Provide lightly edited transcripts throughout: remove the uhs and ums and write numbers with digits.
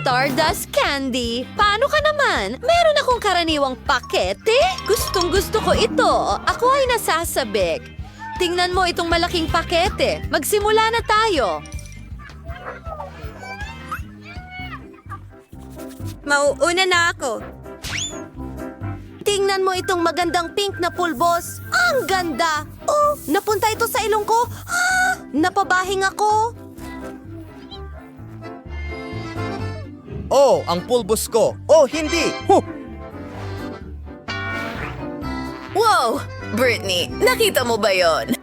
Stardust Candy. Paano ka naman? Meron akong karaniwang pakete. Gustong-gusto ko ito. Ako ay nasasabik. Tingnan mo itong malaking pakete. Magsimula na tayo. Mauuna na ako. Tingnan mo itong magandang pink na pulbos. Ang ganda! Oh, napunta ito sa ilong ko. Ah, napabahing ako. Oh, ang pulbos ko. Oh, hindi. Huh! Wow! Britney, nakita mo ba yon?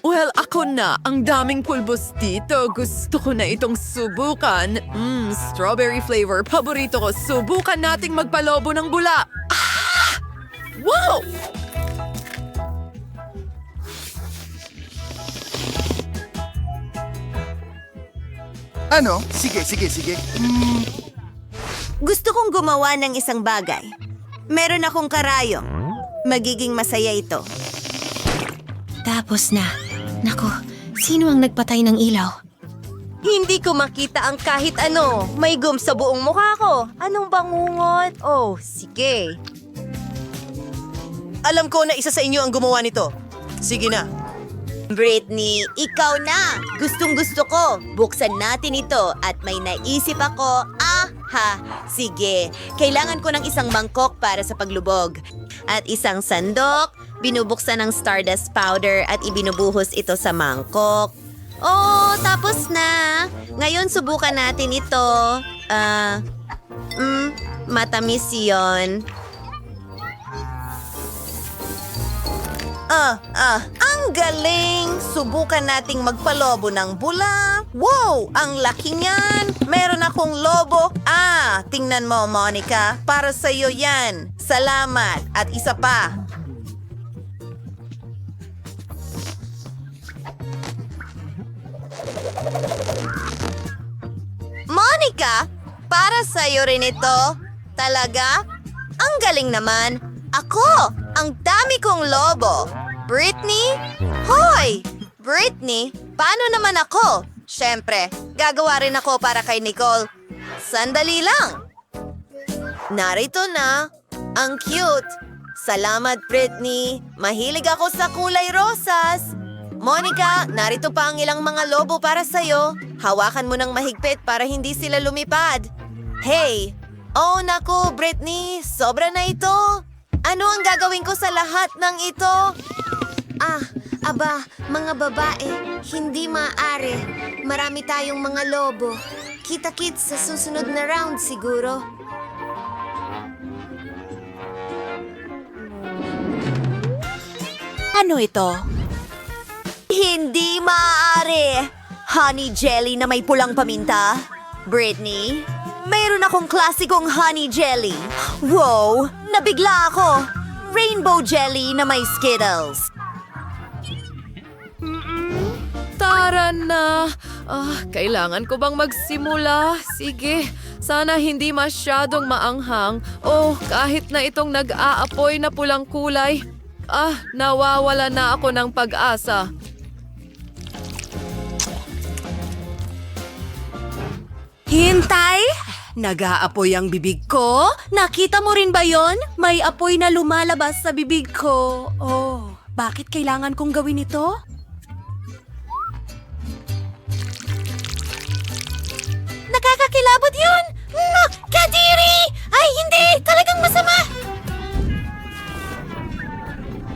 Well, ako na. Ang daming pulbos dito. Gusto ko na itong subukan. Strawberry flavor. Paborito ko. Subukan nating magpalobo ng bula. Ah! Wow! Ano? Sige. Gusto kong gumawa ng isang bagay. Meron akong karayom. Magiging masaya ito. Tapos na. Naku, sino ang nagpatay ng ilaw? Hindi ko makita ang kahit ano. May gum sa buong mukha ko. Anong bangungot? Oh, sige. Alam ko na isa sa inyo ang gumawa nito. Sige na. Britney, ikaw na! Gustong-gusto ko. Buksan natin ito at may naisip ako. Sige. Kailangan ko ng isang mangkok para sa paglubog. At isang sandok, binubuksan ng Stardust powder at ibinubuhos ito sa mangkok. Oh, tapos na. Ngayon subukan natin ito. Matamis yun. Ang galing! Subukan nating magpalobo ng bula. Wow! Ang laki niyan! Meron akong lobo. Tingnan mo, Monica. Para sa'yo yan. Salamat. At isa pa. Monica! Para sa'yo rin ito. Talaga? Ang galing naman. Ako! Ang dami kong lobo. Britney? Hoy! Britney, paano naman ako? Siyempre, gagawa rin ako para kay Nicole. Sandali lang. Narito na. Ang cute. Salamat, Britney. Mahilig ako sa kulay rosas. Monica, narito pa ang ilang mga lobo para sa'yo. Hawakan mo ng mahigpit para hindi sila lumipad. Hey! Oh, naku, Britney. Sobra na ito. Ano ang gagawin ko sa lahat ng ito? Mga babae, hindi maaari. Marami tayong mga lobo. Kita-kits sa susunod na round siguro. Ano ito? Hindi maaari. Honey jelly na may pulang paminta. Britney, mayroon akong klasikong honey jelly. Wow, nabigla ako. Rainbow jelly na may Skittles. Tara na. Kailangan ko bang magsimula? Sige. Sana hindi masyadong maanghang. Oh, kahit na itong nag-aapoy na pulang kulay. Nawawala na ako ng pag-asa. Hintay! Nag-aapoy ang bibig ko? Nakita mo rin ba yon? May apoy na lumalabas sa bibig ko. Oh, bakit kailangan kong gawin ito? Nakakakilabot yun! Kadiri! Ay, hindi! Talagang masama!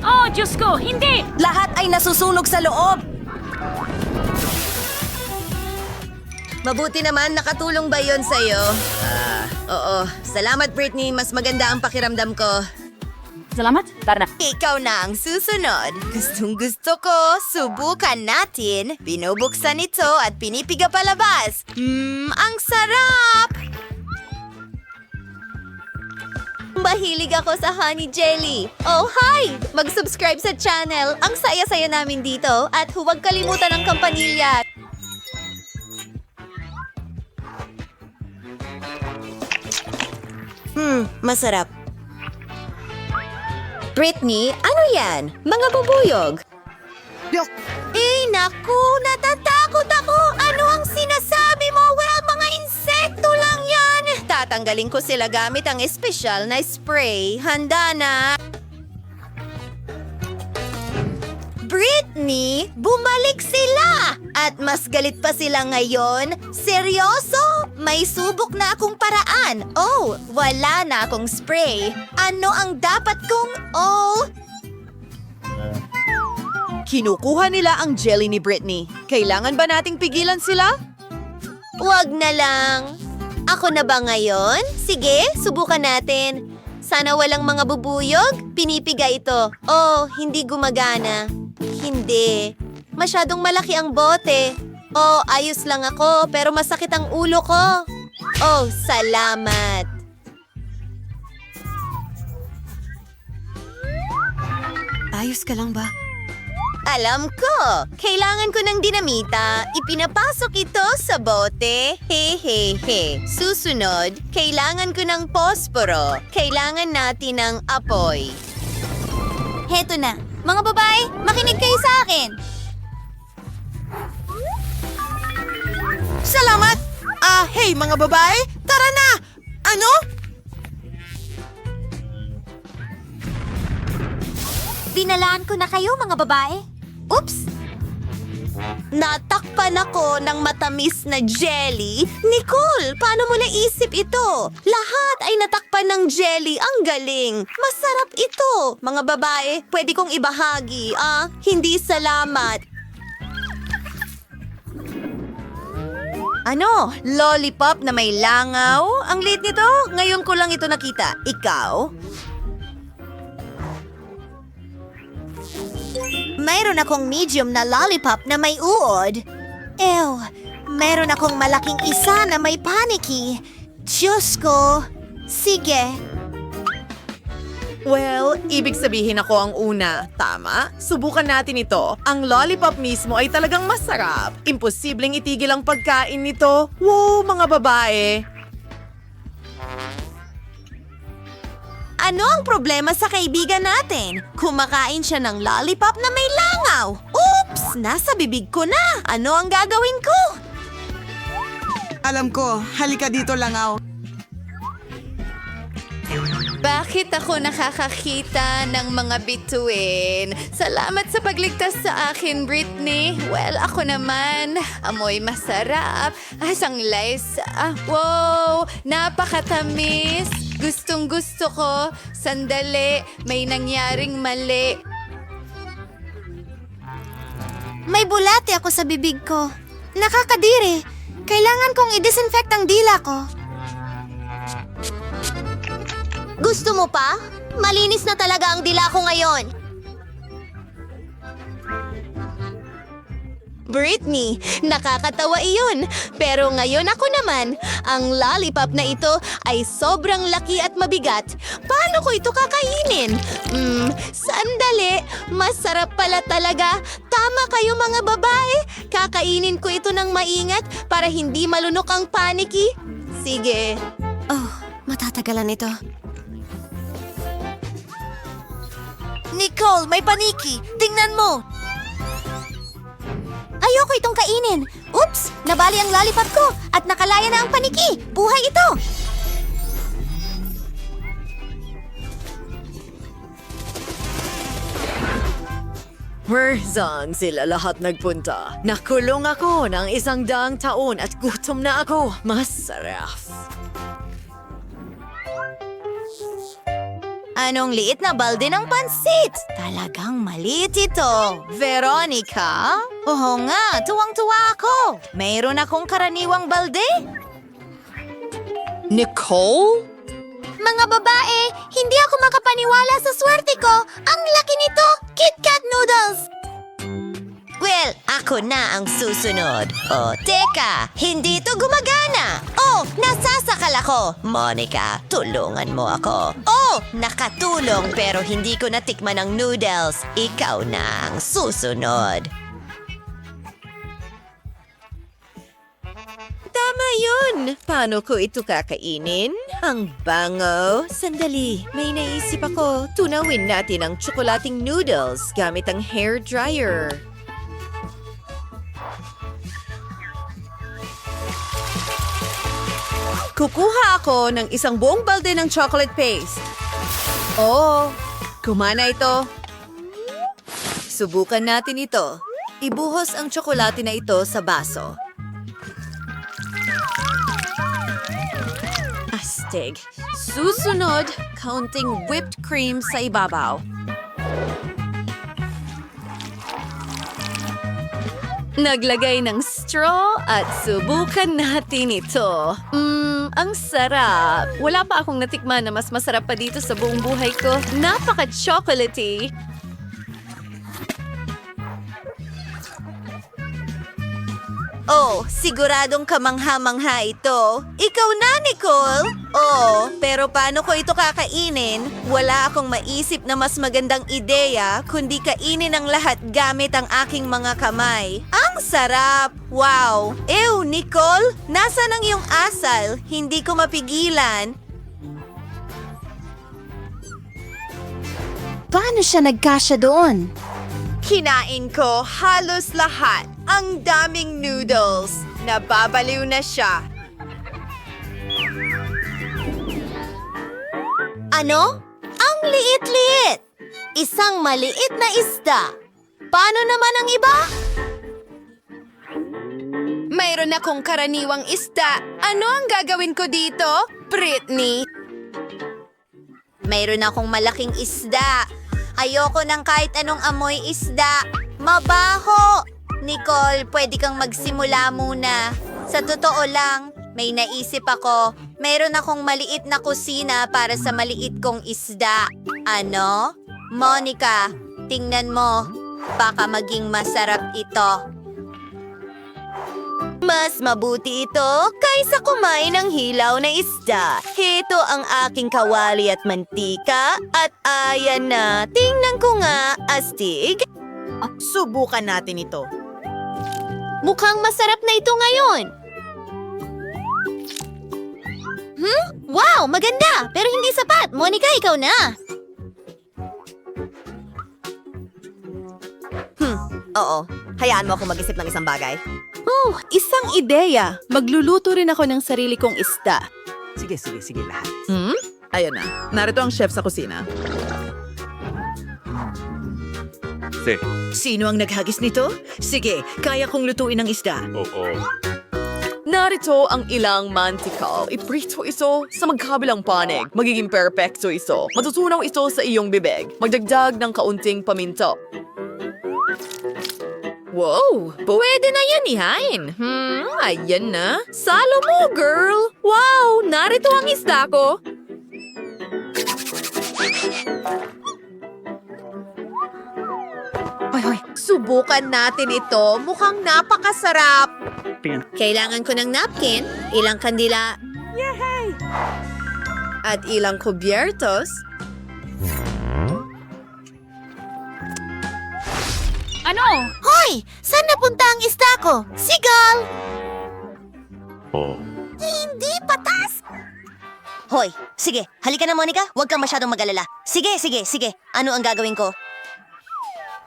Oh, Diyos ko, hindi! Lahat ay nasusunog sa loob! Mabuti naman, nakatulong ba yon sa'yo? Oo. Salamat, Britney. Mas maganda ang pakiramdam ko. Salamat, tara na. Ikaw na ang susunod. Gustong-gusto ko. Subukan natin. Binubuksan ito at pinipiga palabas. Ang sarap! Mahilig ako sa honey jelly. Oh, hi! Mag-subscribe sa channel. Ang saya-saya namin dito. At huwag kalimutan ang kampanilya. Masarap. Britney, ano yan? Mga bubuyog. Eh, naku! Natatakot ako! Ano ang sinasabi mo? Well, Tatanggalin ko sila gamit ang espesyal na spray. Handa na! Britney, bumalik sila! At mas galit pa sila ngayon? Seryoso? May subok na akong paraan. Oh, wala na akong spray. Ano ang dapat kong... Oh, Kinukuha nila ang jelly ni Britney. Kailangan ba nating pigilan sila? wag na lang. Ako na ba ngayon? Sige, subukan natin. Sana walang mga bubuyog. Pinipiga ito. Oh, hindi gumagana. Hindi. Masyadong malaki ang bote. Oh, ayos lang ako, pero masakit ang ulo ko. Oh, salamat. Ayos ka lang ba? Alam ko! Kailangan ko ng dinamita. Ipinapasok ito sa bote. He. Susunod, kailangan ko ng posporo. Kailangan natin ng apoy. Heto na. Mga babae, makinig kayo sa akin. Salamat! Hey mga babae, tara na! Ano? Binalaan ko na kayo, mga babae. Oops! Natakpan ako ng matamis na jelly. Nicole, paano mo naisip ito? Lahat ay natakpan ng jelly. Ang galing. Masarap ito. Mga babae, pwede kong ibahagi. Hindi salamat. Ano? Lollipop na may langaw? Ang liit nito. Ngayon ko lang ito nakita. Ikaw? Mayroon akong medium na lollipop na may uod. Ew, mayroon akong malaking isa na may panicky. Diyos ko. Sige. Well, ibig sabihin ako ang una. Tama? Subukan natin ito. Ang lollipop mismo ay talagang masarap. Imposibleng itigil ang pagkain nito. Wow, mga babae! Ano ang problema sa kaibigan natin? Kumakain siya ng lollipop na may langaw. Oops! Nasa bibig ko na. Ano ang gagawin ko? Alam ko, halika dito langaw. Bakit ako nakakakita ng mga bituin? Salamat sa pagligtas sa akin, Britney. Well, ako naman. Amoy masarap. Sanglay sa... wow! Napakatamis. Gustong gusto ko. Sandali. May nangyaring mali. May bulate ako sa bibig ko. Nakakadiri. Kailangan kong i-disinfect ang dila ko. Gusto mo pa? Malinis na talaga ang dila ko ngayon. Britney, nakakatawa iyon. Pero ngayon ako naman, ang lollipop na ito ay sobrang laki at mabigat. Paano ko ito kakainin? Sandali, masarap pala talaga. Tama kayo mga babae. Kakainin ko ito ng maingat para hindi malunok ang panicky. Sige. Oh, matatagalan ito. Nicole, may paniki. Tingnan mo. Ayoko itong kainin. Oops! Nabali ang lollipop ko at nakalaya na ang paniki. Buhay ito! Saan sila lahat nagpunta? Nakulong ako ng 100 taon at gutom na ako. Masarap. Anong liit na balde ng pansit? Talagang maliit ito. Veronica? Oo nga, tuwang-tuwa ako. Mayroon akong karaniwang balde. Nicole? Mga babae, hindi ako makapaniwala sa swerte ko. Ang laki nito, KitKat noodles. Well, ako na ang susunod. Oh, teka, hindi ito gumagana. Oh, nasasakal ako. Monica, tulungan mo ako. Oh, nakatulong pero hindi ko natikman ang noodles. Ikaw na ang susunod. Tama yun. Paano ko ito kakainin? Ang bango. Sandali, may naisip ako. Tunawin natin ang tsokolating noodles gamit ang hair dryer. Kukuha ako ng isang buong balde ng chocolate paste. Oo, kumana ito. Subukan natin ito. Ibuhos ang tsokolate na ito sa baso. Astig. Susunod, kaunting whipped cream sa ibabaw. Naglagay ng straw at subukan natin ito. Ang sarap. Wala pa akong natikman na mas masarap pa dito sa buong buhay ko. Napaka-chocolatey. Oh, siguradong kamangha-mangha ito. Ikaw na, Nicole! Oh, pero paano ko ito kakainin? Wala akong maisip na mas magandang ideya kundi kainin ang lahat gamit ang aking mga kamay. Ang sarap! Wow! Ew, Nicole! Nasaan ang iyong asal? Hindi ko mapigilan. Paano siya nagkasya doon? Kinain ko halos lahat. Ang daming noodles. Nababaliw na siya. Ano? Ang liit-liit. Isang maliit na isda. Paano naman ang iba? Mayroon akong karaniwang isda. Ano ang gagawin ko dito? Britney? Mayroon akong malaking isda. Ayoko ng kahit anong amoy isda. Mabaho! Nicole, pwede kang magsimula muna. Sa totoo lang, may naisip ako. Mayroon akong maliit na kusina para sa maliit kong isda. Ano? Monica, tingnan mo. Baka maging masarap ito. Mas mabuti ito kaysa kumain ng hilaw na isda. Heto ang aking kawali at mantika at ayan na. Tingnan ko nga, astig. Subukan natin ito. Mukhang masarap na ito ngayon. Wow, maganda! Pero hindi sapat. Monica, ikaw na. Oo. Hayaan mo ako mag-isip ng isang bagay. Isang ideya. Magluluto rin ako ng sarili kong isda. Sige lahat. Ayun na. Narito ang chef sa kusina. Sino ang naghagis nito? Sige, kaya kong lutuin ang isda. Narito ang ilang mantika. Iprito ito sa magkabilang panig. Magiging perpekto ito. Matutunaw ito sa iyong bibig. Magdagdag ng kaunting paminta. Wow! Pwede na yan ihain. Ayan na. Salo mo, girl! Wow! Narito ang isda ko. Subukan natin ito. Mukhang napakasarap. Kailangan ko ng napkin, ilang kandila, At ilang kubyertos. Ano? Hoy! Saan napunta ang isda ko? Sigal! Hindi patas! Hoy, sige. Halika na, Monica. Huwag kang masyadong mag-alala. Sige. Ano ang gagawin ko?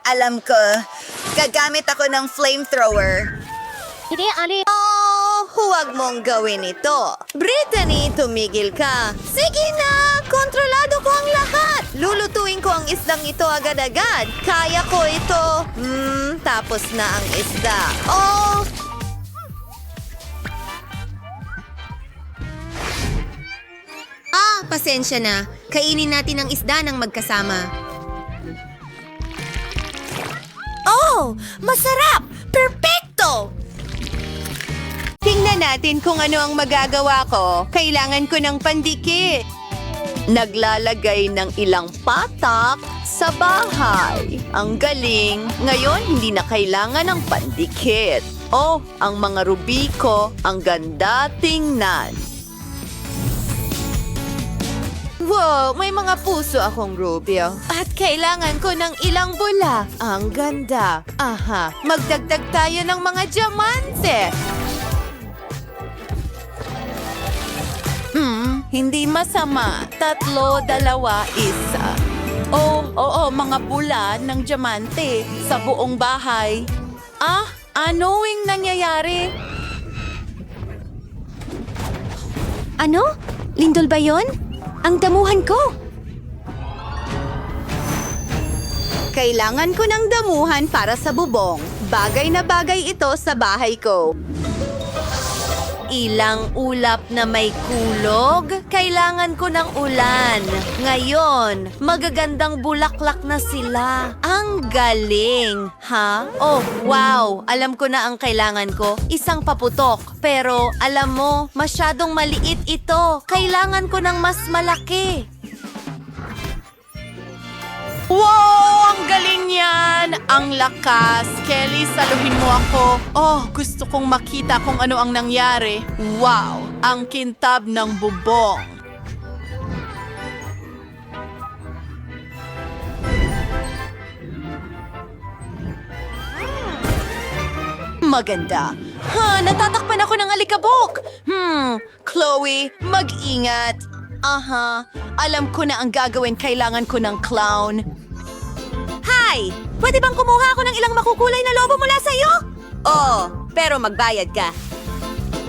Alam ko. Gagamit ako ng flamethrower. Hindi, Ali. Oh, huwag mong gawin ito. Brittany, tumigil ka. Sige na! Kontrolado ko ang lahat. Lulutuin ko ang isdang ito agad-agad. Kaya ko ito. Tapos na ang isda. Oh! Pasensya na. Kainin natin ang isda ng magkasama. Oh! Masarap! Perfecto! Tingnan natin kung ano ang magagawa ko. Kailangan ko ng pandikit. Naglalagay ng ilang patak sa bahay. Ang galing. Ngayon, hindi na kailangan ng pandikit. Oh, ang mga rubiko, ang ganda tingnan. Wow, may mga puso akong Rubio. At kailangan ko ng ilang bula. Ang ganda. Aha, magdagdag tayo ng mga diamante. Hindi masama. 3, 2, 1. Oo, mga bula ng diamante sa buong bahay. Ano'ng nangyayari? Ano? Lindol ba yon? Ang damuhan ko! Kailangan ko ng damuhan para sa bubong. Bagay na bagay ito sa bahay ko. Ilang ulap na may kulog? Kailangan ko ng ulan. Ngayon, magagandang bulaklak na sila. Ang galing! Ha? Oh, wow! Alam ko na ang kailangan ko. Isang paputok. Pero, alam mo, masyadong maliit ito. Kailangan ko ng mas malaki. Wow! Ang galing yan! Ang lakas! Kelly, saluhin mo ako. Oh, gusto kong makita kung ano ang nangyari. Wow! Ang kintab ng bubong. Maganda. Natatakpan ako ng alikabok. Chloe, mag-ingat. Aha, alam ko na ang gagawin. Kailangan ko ng clown. Hi! Pwede bang kumuha ako ng ilang makukulay na lobo mula sa'yo? Oo, pero magbayad ka.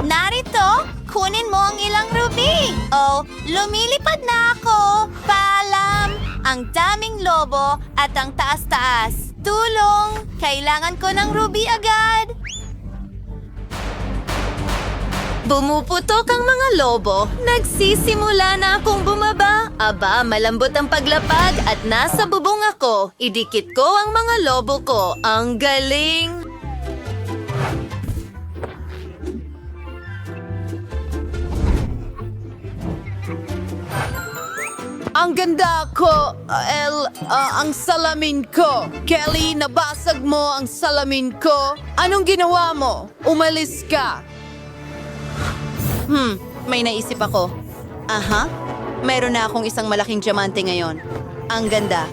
Narito, kunin mo ang ilang ruby. Oh, lumilipad na ako. Paalam, ang daming lobo at ang taas-taas. Tulong, kailangan ko ng ruby agad. Bumuputok ang mga lobo. Nagsisimula na akong bumaba. Aba, malambot ang paglapag at nasa bubong ako. Idikit ko ang mga lobo ko. Ang galing! Ang ganda ko, ang salamin ko. Kelly, nabasag mo ang salamin ko. Anong ginawa mo? Umalis ka. May naisip ako. Aha, meron na akong isang malaking diamante ngayon. Ang ganda.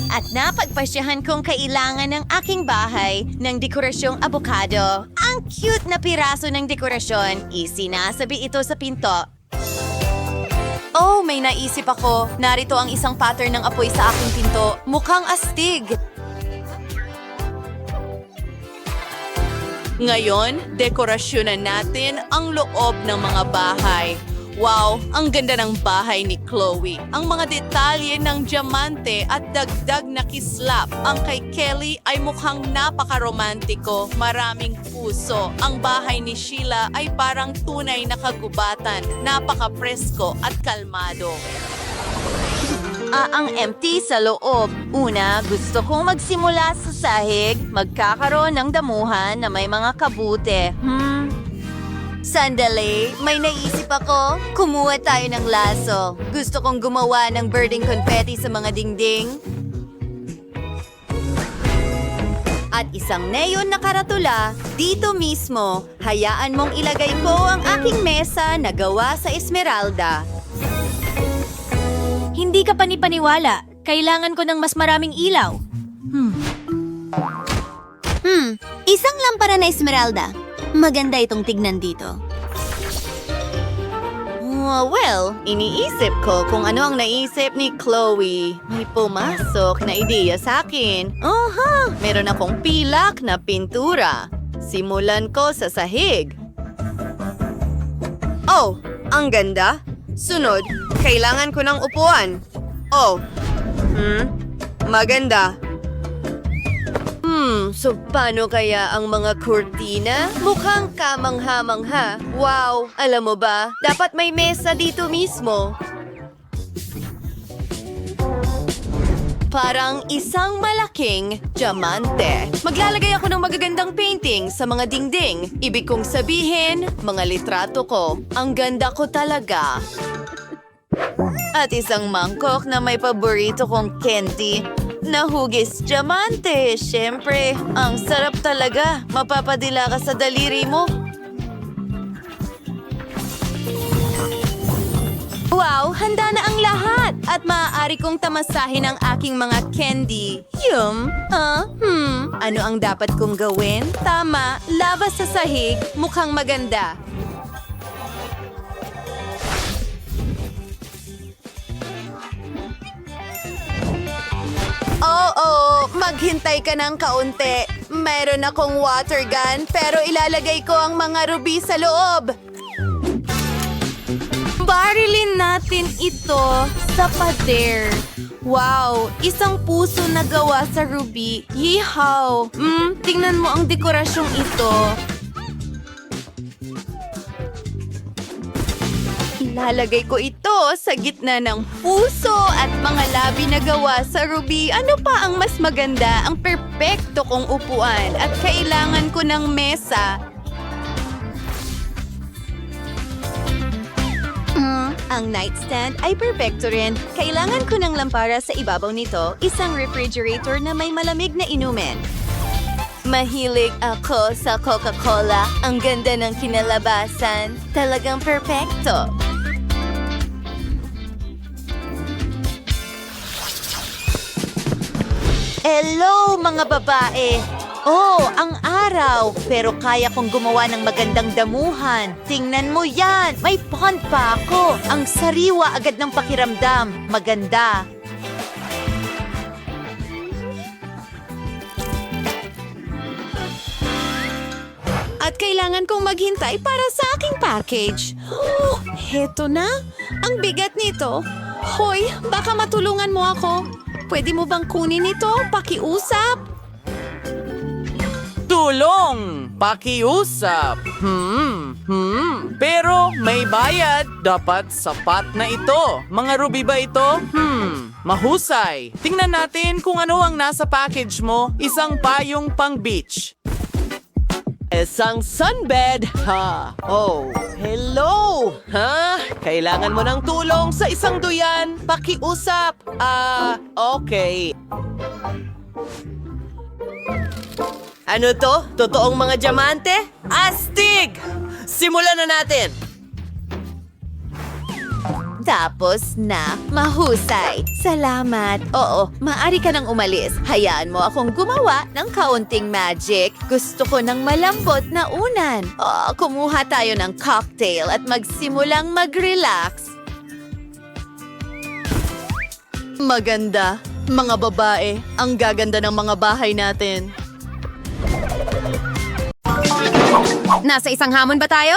At napagpasyahan kong kailangan ng aking bahay ng dekorasyong abokado. Ang cute na piraso ng dekorasyon. Isinasabi ito sa pinto. Oh, may naisip ako. Narito ang isang pattern ng apoy sa aking pinto. Mukhang astig. Ngayon, dekorasyonan natin ang loob ng mga bahay. Wow, ang ganda ng bahay ni Chloe. Ang mga detalye ng diamante at dagdag na kislap. Ang kay Kelly ay mukhang napakaromantiko, maraming puso. Ang bahay ni Sheila ay parang tunay na kagubatan, napaka-presko at kalmado. Ang empty sa loob. Una, gusto kong magsimula sa sahig, magkakaroon ng damuhan na may mga kabute. Sandali, may naisip ako. Kumuha tayo ng laso. Gusto kong gumawa ng birding confetti sa mga dingding. At isang neon na karatula dito mismo. Hayaan mong ilagay ko ang aking mesa na gawa sa esmeralda. Hindi ka panipaniwala. Kailangan ko ng mas maraming ilaw. Isang lampara na esmeralda. Maganda itong tignan dito. Well, iniisip ko kung ano ang naisip ni Chloe. May pumasok na ideya sa akin. Meron akong pilak na pintura. Simulan ko sa sahig. Oh, ang ganda. Sunod, kailangan ko ng upuan. Oh, maganda. So paano kaya ang mga kurtina? Mukhang kamangha-mangha. Wow, alam mo ba? Dapat may mesa dito mismo. Parang isang malaking diamante. Maglalagay ako ng magagandang painting sa mga dingding. Ibig kong sabihin, mga litrato ko. Ang ganda ko talaga. At isang mangkok na may paborito kong candy. Nahugis diamante. Siyempre, ang sarap talaga. Mapapadila ka sa daliri mo. Wow, handa na ang lahat! At maaari kong tamasahin ang aking mga candy. Ano ang dapat kong gawin? Tama, labas sa sahig. Mukhang maganda. Oo, maghintay ka ng kaunti. Meron akong water gun, pero ilalagay ko ang mga ruby sa loob. Barilin natin ito sa pader. Wow, isang puso na gawa sa ruby. Yeehaw! Tingnan mo ang dekorasyong ito. Ilalagay ko ito sa gitna ng puso at mga labi na gawa sa ruby. Ano pa ang mas maganda? Ang perpekto kong upuan at kailangan ko ng mesa. Ang nightstand ay perfecto rin. Kailangan ko ng lampara sa ibabaw nito, isang refrigerator na may malamig na inumin. Mahilig ako sa Coca-Cola. Ang ganda ng kinalabasan. Talagang perfecto. Hello, mga babae! Oh, ang araw! Pero kaya kong gumawa ng magandang damuhan. Tingnan mo yan! May pond pa ako! Ang sariwa agad ng pakiramdam. Maganda. At kailangan kong maghintay para sa aking package. Oh, heto na. Ang bigat nito. Hoy, baka matulungan mo ako. Pwede mo bang kunin ito? Pakiusap? Tulong! Pakiusap! Pero may bayad. Dapat sapat na ito. Mga ruby ba ito? Mahusay. Tingnan natin kung ano ang nasa package mo. Isang payong pang beach. Isang sunbed, ha? Oh, hello! Ha? Kailangan mo ng tulong sa isang duyan? Pakiusap! Okay. Ano to? Totoong mga diamante? Astig! Simulan na natin! Tapos na, mahusay. Salamat. Oo, maaari ka nang umalis. Hayaan mo akong gumawa ng kaunting magic. Gusto ko ng malambot na unan. Oh, kumuha tayo ng cocktail at magsimulang mag-relax. Maganda. Mga babae, ang gaganda ng mga bahay natin. Nasa isang hamon ba tayo?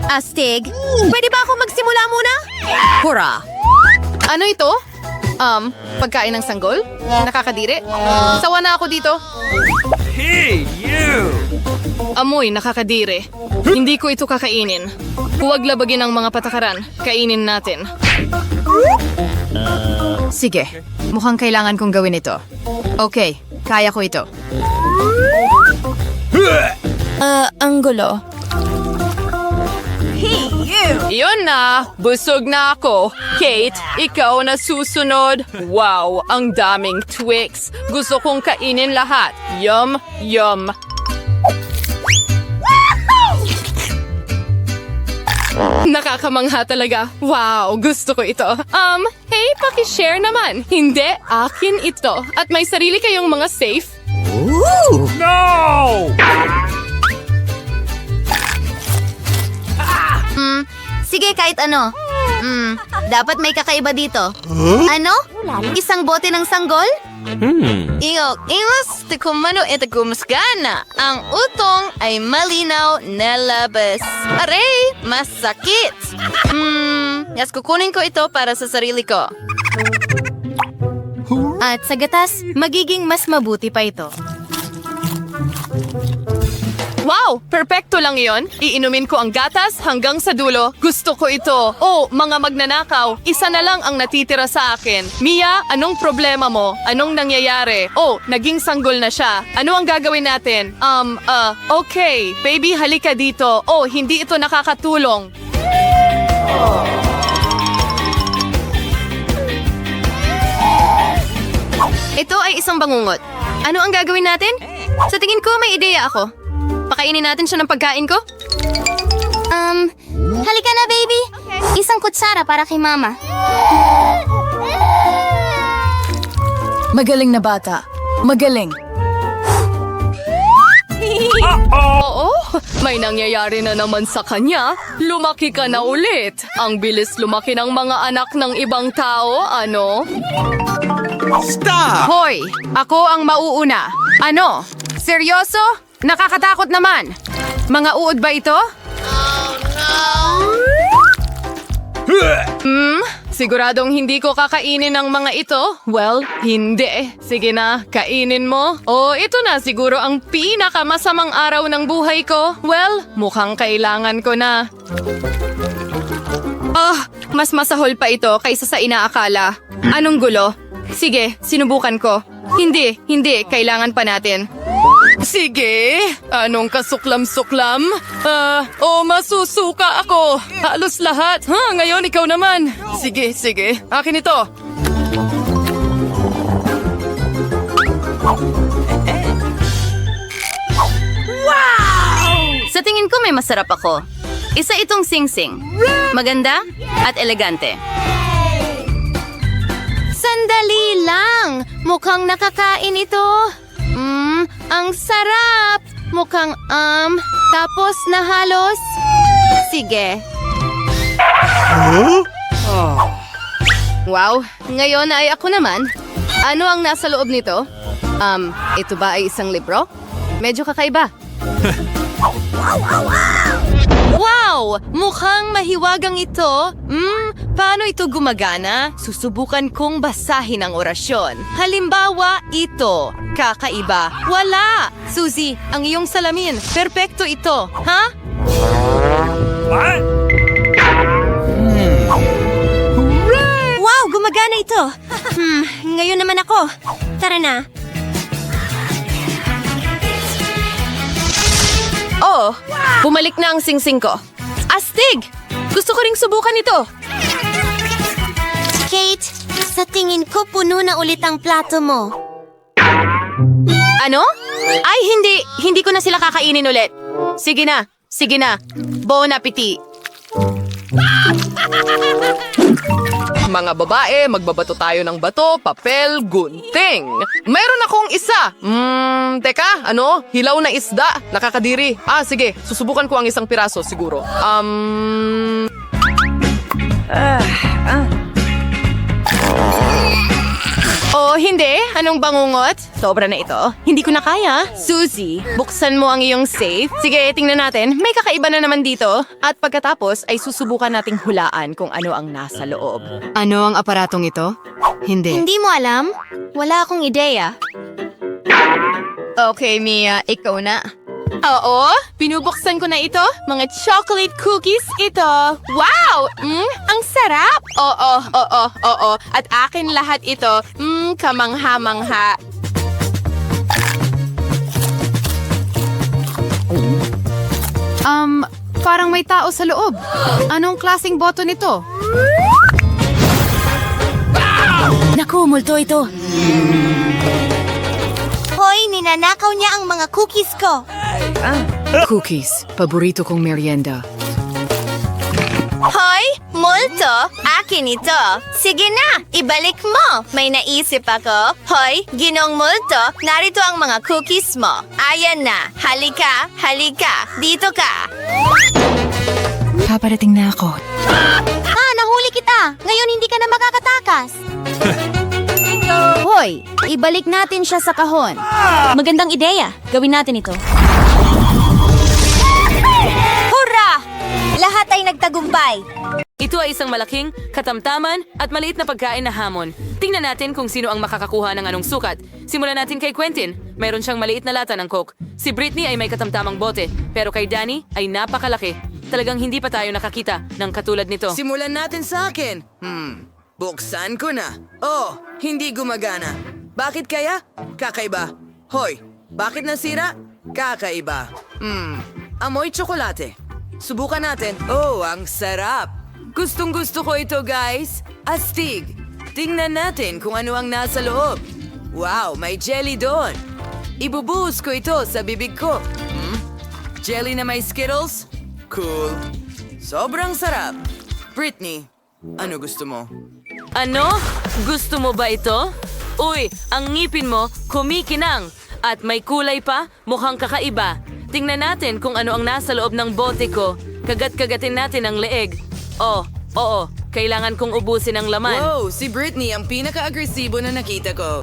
Astig, pwede ba ako magsimula muna? Hurra! Ano ito? Pagkain ng sanggol? Nakakadiri? Sawa na ako dito. Hey, you! Amoy, nakakadiri. Hindi ko ito kakainin. Huwag labagin ang mga patakaran. Kainin natin. Sige, mukhang kailangan kong gawin ito. Okay, kaya ko ito. Ang gulo. Iyon na! Busog na ako. Kate, ikaw na susunod. Wow, ang daming Twix. Gusto kong kainin lahat. Yum, yum. Nakakamangha talaga. Wow, gusto ko ito. Hey, pakishare naman. Hindi, akin ito. At may sarili kayong mga safe. No! Sige, kahit ano. Dapat may kakaiba dito. Ano? Isang bote ng sanggol? Ingos, tikumano ito kumusgana. Ang utong ay malinaw na labas. Aray, masakit. Yes, kukunin ko ito para sa sarili ko. At sa gatas, magiging mas mabuti pa ito. Wow! Perpekto lang iyon. Iinumin ko ang gatas hanggang sa dulo. Gusto ko ito. Oh, mga magnanakaw, isa na lang ang natitira sa akin. Mia, anong problema mo? Anong nangyayari? Oh, naging sanggol na siya. Ano ang gagawin natin? Okay. Baby, halika dito. Oh, hindi ito nakakatulong. Ito ay isang bangungot. Ano ang gagawin natin? Sa tingin ko, may ideya ako. Pakainin natin siya ng pagkain ko? Halika na, baby. Isang kutsara para kay mama. Magaling na bata. Magaling. Oo, may nangyayari na naman sa kanya. Lumaki ka na ulit. Ang bilis lumaki ng mga anak ng ibang tao, ano? Stop! Hoy, ako ang mauuna. Ano? Seryoso? Nakakatakot naman. Mga uod ba ito? Siguradong hindi ko kakainin ang mga ito? Well, hindi. Sige na, kainin mo. O, ito na siguro ang pinakamasamang araw ng buhay ko. Well, mukhang kailangan ko na. Mas masahol pa ito kaysa sa inaakala. Anong gulo? Sige, sinubukan ko. Hindi, kailangan pa natin. Sige, anong kasuklam-suklam? Masusuka ako. Halos lahat. Ngayon ikaw naman. Sige, akin ito. Sa tingin ko may masarap ako. Isa itong sing-sing. Maganda at elegante. Sandali lang! Mukhang nakakain ito. Ang sarap! Mukhang tapos na halos. Sige. Wow, ngayon ay ako naman. Ano ang nasa loob nito? Ito ba ay isang libro? Medyo kakaiba. Wow! Mukhang mahiwagang ito. Paano ito gumagana? Susubukan kong basahin ang orasyon. Halimbawa, ito. Kakaiba. Wala! Suzy, ang iyong salamin. Perpekto ito. Ha? Wow, gumagana ito. Ngayon naman ako. Tara na. Bumalik na ang sing-sing ko. Astig! Gusto ko ring subukan ito. Kate, sa tingin ko puno na ulit ang plato mo. Ano? Ay, hindi ko na sila kakainin ulit. Sige na. Bon appetit. Mga babae, magbabato tayo ng bato, papel, gunting. Meron akong isa. Teka, hilaw na isda. Nakakadiri. Sige, susubukan ko ang isang piraso siguro. Hindi. Anong bangungot? Sobra na ito. Hindi ko na kaya. Suzy, buksan mo ang iyong safe. Sige, tingnan natin. May kakaiba na naman dito. At pagkatapos ay susubukan nating hulaan kung ano ang nasa loob. Ano ang aparatong ito? Hindi. Hindi mo alam? Wala akong ideya. Okay, Mia. Ikaw na. Oo, binubuksan ko na ito. Mga chocolate cookies ito. Wow! Ang sarap! Oo. At akin lahat ito. Kamangha-mangha. Parang may tao sa loob. Anong klaseng boto nito? Naku, multo ito. Hoy, ninanakaw niya ang mga cookies ko. Cookies, paborito kong merienda. Hoy, multo, akin ito. Sige na, ibalik mo. May naisip ako. Hoy, Ginong Multo, narito ang mga cookies mo. Ayan na, halika, dito ka. Paparating na ako. Nahuli kita. Ngayon hindi ka na makakatakas. Hoy, ibalik natin siya sa kahon. Magandang ideya. Gawin natin ito. Hurra! Lahat ay nagtagumpay. Ito ay isang malaking, katamtaman at maliit na pagkain na hamon. Tingnan natin kung sino ang makakakuha ng anong sukat. Simulan natin kay Quentin. Mayroon siyang maliit na lata ng Coke. Si Britney ay may katamtamang bote, pero kay Danny ay napakalaki. Talagang hindi pa tayo nakakita ng katulad nito. Simulan natin sa akin. Buksan ko na. Hindi gumagana. Bakit kaya? Kakaiba. Hoy, bakit nasira? Kakaiba. Amoy tsokolate. Subukan natin. Ang sarap. Gustong-gusto ko ito, guys. Astig. Tingnan natin kung ano ang nasa loob. Wow, may jelly doon. Ibubuhos ko ito sa bibig ko. Jelly na may Skittles? Cool. Sobrang sarap. Britney, ano gusto mo? Ano? Gusto mo ba ito? Uy, ang ngipin mo kumikinang. At may kulay pa, mukhang kakaiba. Tingnan natin kung ano ang nasa loob ng bote ko. Kagat-kagatin natin ang leeg. Oo, kailangan kong ubusin ang laman. Wow, si Britney ang pinaka-agresibo na nakita ko.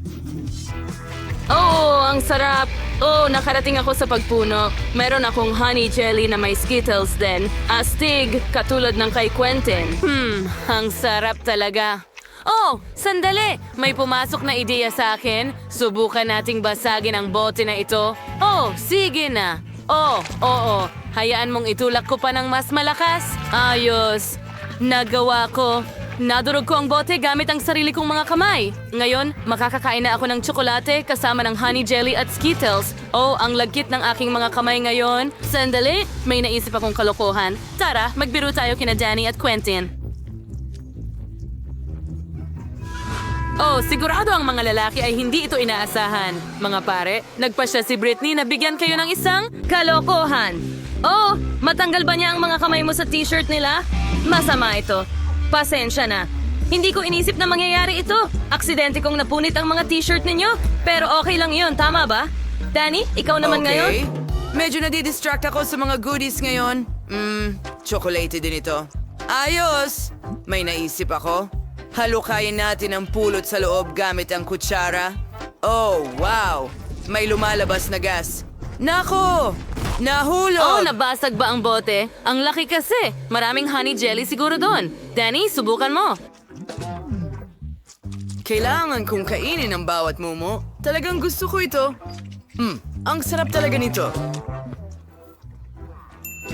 Oo, ang sarap. Oh, nakarating ako sa pagpuno. Meron akong honey jelly na may Skittles din. Astig, katulad ng kay Quentin. Ang sarap talaga. Oh, sandali! May pumasok na ideya sa akin. Subukan nating basagin ang bote na ito. Oh, sige na. Oh, oo. Hayaan mong itulak ko pa ng mas malakas. Ayos. Nagawa ko. Nadurog ko ang bote gamit ang sarili kong mga kamay. Ngayon, makakakain na ako ng tsokolate kasama ng honey jelly at Skittles. Oh, ang lagkit ng aking mga kamay ngayon. Sandali, may naisip akong kalokohan. Tara, magbiro tayo kina Danny at Quentin. Oh, sigurado ang mga lalaki ay hindi ito inaasahan. Mga pare, nagpasya si Britney na bigyan kayo ng isang kalokohan. Oh, matanggal ba niya ang mga kamay mo sa t-shirt nila? Masama ito. Pasensya na. Hindi ko inisip na mangyayari ito. Aksidente kong napunit ang mga t-shirt ninyo. Pero okay lang yun, tama ba? Danny, ikaw naman ngayon? Medyo nadidistract ako sa mga goodies ngayon. Chocolate din ito. Ayos! May naisip ako. Halukayin natin ang pulot sa loob gamit ang kutsara. Oh, wow! May lumalabas na gas. Nako! Nahulog! Oh, nabasag ba ang bote? Ang laki kasi. Maraming honey jelly siguro doon. Danny, subukan mo. Kailangan kong kainin ang bawat mumo. Talagang gusto ko ito. Ang sarap talaga nito.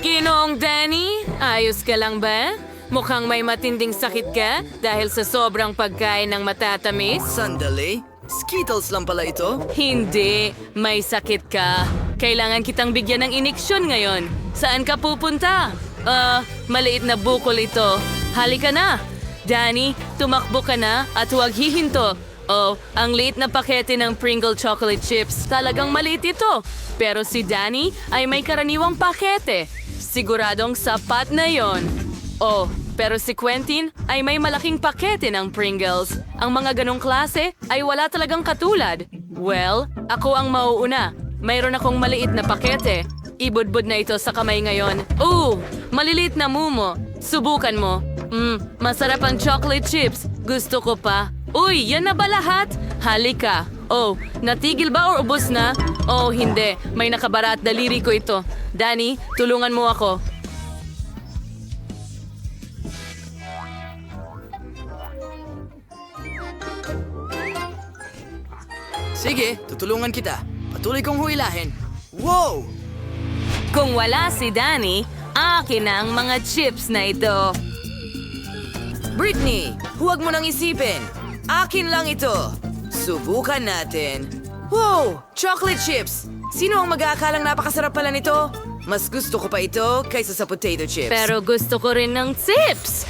Ginoong Danny, ayos ka lang ba? Mukhang may matinding sakit ka dahil sa sobrang pagkain ng matatamis. Sandali? Skittles lang pala ito? Hindi, may sakit ka. Kailangan kitang bigyan ng iniksyon ngayon. Saan ka pupunta? Maliit na bukol ito. Halika na. Danny, tumakbo ka na at huwag hihinto. Oh, ang liit na pakete ng Pringle chocolate chips. Talagang maliit ito. Pero si Danny ay may karaniwang pakete. Siguradong sapat na yon. Oh, pero si Quentin ay may malaking pakete ng Pringles. Ang mga ganong klase ay wala talagang katulad. Well, ako ang mauuna. Mayroon akong maliit na pakete. Ibudbud na ito sa kamay ngayon. Maliliit na mumo. Subukan mo. Masarap ang chocolate chips. Gusto ko pa. Uy, yan na ba lahat? Halika. Oh, natigil ba o ubos na? Oh, hindi. May nakabara at daliri ko ito. Danny, tulungan mo ako. Sige, tutulungan kita. Patuloy kong huilahin. Wow! Kung wala si Danny, akin na ang mga chips na ito. Britney, huwag mo nang isipin. Akin lang ito. Subukan natin. Wow! Chocolate chips! Sino ang mag-aakalang napakasarap pala nito? Mas gusto ko pa ito kaysa sa potato chips. Pero gusto ko rin ng chips.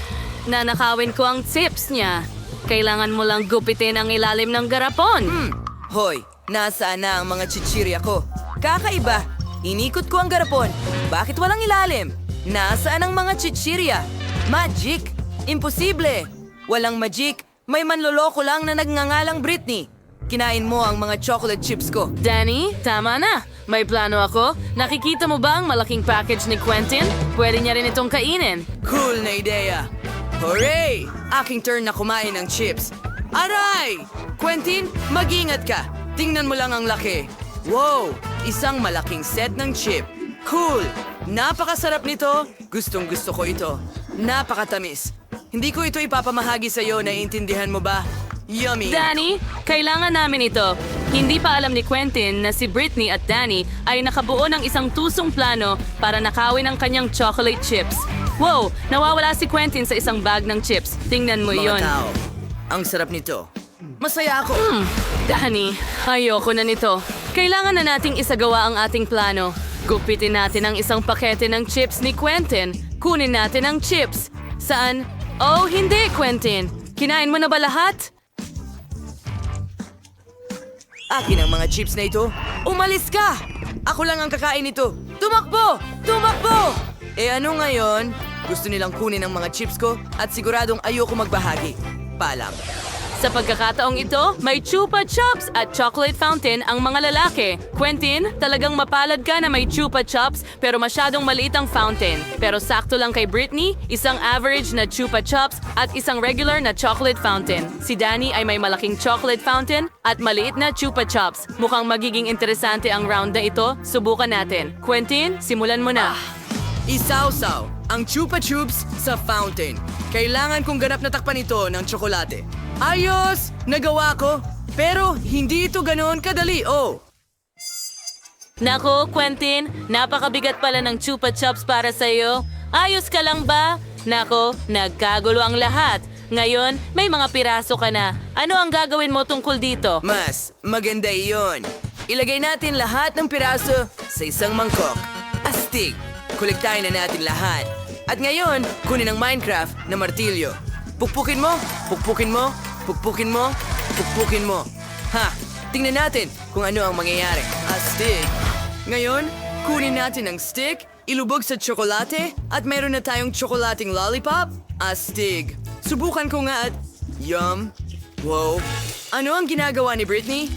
Nanakawin ko ang chips niya. Kailangan mo lang gupitin ang ilalim ng garapon. Hoy, nasaan na ang mga chichirya ko? Kakaiba! Inikot ko ang garapon. Bakit walang ilalim? Nasaan ang mga chichirya? Magic! Imposible! Walang magic. May manloloko lang na nagngangalang Britney. Kinain mo ang mga chocolate chips ko. Danny, tama na. May plano ako. Nakikita mo ba ang malaking package ni Quentin? Pwede niya rin itong kainin. Cool na ideya. Hooray! Aking turn na kumain ng chips. Aray! Quentin, mag-ingat ka. Tingnan mo lang ang laki. Wow! Isang malaking set ng chip. Cool! Napakasarap nito. Gustong gusto ko ito. Napakatamis. Hindi ko ito ipapamahagi sa'yo, naiintindihan mo ba? Yummy! Danny, kailangan namin ito. Hindi pa alam ni Quentin na si Britney at Danny ay nakabuo ng isang tusong plano para nakawin ang kanyang chocolate chips. Wow! Nawawala si Quentin sa isang bag ng chips. Tingnan mo Mga yon. tao, ang sarap nito. Masaya ako. Danny, ayoko na nito. Kailangan na nating isagawa ang ating plano. Gupitin natin ang isang pakete ng chips ni Quentin. Kunin natin ang chips. Saan? Oh, hindi, Quentin. Kinain mo na ba lahat? Akin ang mga chips na ito. Umalis ka! Ako lang ang kakain nito. Tumakbo! Tumakbo! Ano ngayon? Gusto nilang kunin ang mga chips ko at siguradong ayoko magbahagi. Paalam. Sa pagkakataong ito, may Chupa Chups at chocolate fountain ang mga lalaki. Quentin, talagang mapalad ka na may Chupa Chups pero masyadong maliit ang fountain. Pero sakto lang kay Britney, isang average na Chupa Chups at isang regular na chocolate fountain. Si Danny ay may malaking chocolate fountain at maliit na Chupa Chups. Mukhang magiging interesante ang round na ito. Subukan natin. Quentin, simulan mo na. Isawsaw ang Chupa Chups sa fountain. Kailangan kong ganap na takpan ito ng tsokolate. Ayos! Nagawa ko! Pero hindi ito ganoon kadali, oh! Nako, Quentin, napakabigat pala ng Chupa Chups para sa'yo. Ayos ka lang ba? Nako, nagkagulo ang lahat. Ngayon, may mga piraso ka na. Ano ang gagawin mo tungkol dito? Mas maganda iyon. Ilagay natin lahat ng piraso sa isang mangkok. Astig! Kolektahin na natin lahat. At ngayon, kunin ang Minecraft na martilyo. Pukpukin mo, pukpukin mo, pukpukin mo, pukpukin mo. Ha! Tingnan natin kung ano ang mangyayari. Astig! Ngayon, kunin natin ang stick, ilubog sa tsokolate, at mayroon na tayong tsokolating lollipop. Astig! Subukan ko nga at... Yum! Wow! Ano ang ginagawa ni Britney?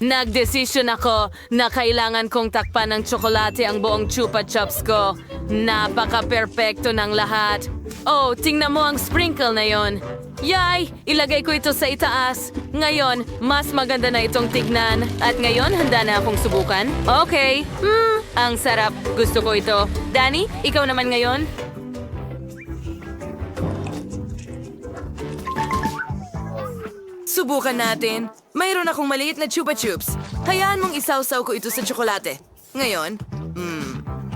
Nagdesisyon ako na kailangan kong takpan ng tsokolate ang buong Chupa Chups ko. Napaka-perpekto ng lahat. Oh, tingnan mo ang sprinkle na yon. Yay! Ilagay ko ito sa itaas. Ngayon, mas maganda na itong tignan. At ngayon, handa na akong subukan. Okay. Ang sarap. Gusto ko ito. Danny, ikaw naman ngayon? Subukan natin. Mayroon akong maliit na Chupa Chups. Hayaan mong isawsaw ko ito sa tsokolate. Ngayon,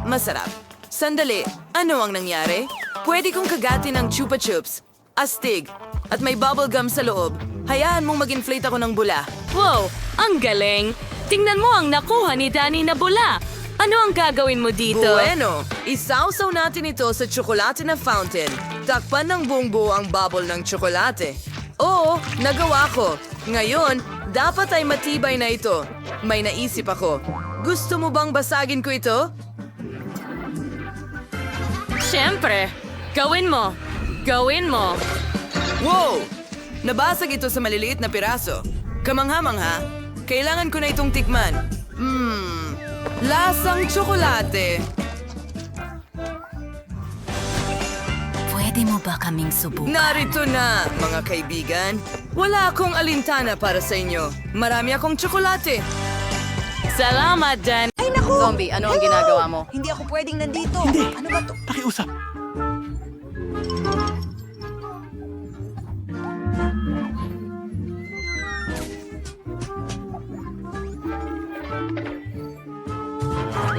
masarap. Sandali, ano ang nangyari? Pwede kong kagatin ang Chupa Chups. Astig. At may bubble gum sa loob. Hayaan mong mag-inflate ako ng bula. Wow, ang galing. Tingnan mo ang nakuha ni Danny na bula. Ano ang gagawin mo dito? Bueno, isawsaw natin ito sa tsokolate na fountain. Takpan ng buong buo ang bubble ng tsokolate. Oo, nagawa ko. Ngayon, dapat ay matibay na ito. May naisip ako. Gusto mo bang basagin ko ito? Siyempre. Gawin mo. Gawin mo. Wow! Nabasag ito sa maliliit na piraso. Kamangha-mangha. Kailangan ko na itong tikman. Lasang tsokolate. Pwede mo ba kaming subukan? Narito na, mga kaibigan. Wala akong alintana para sa inyo. Marami akong tsokolate. Salamat, Dan. Ay naku! Zombie, ano ang ginagawa mo? Hindi ako pwedeng nandito. Ano ba to? Pakiusap.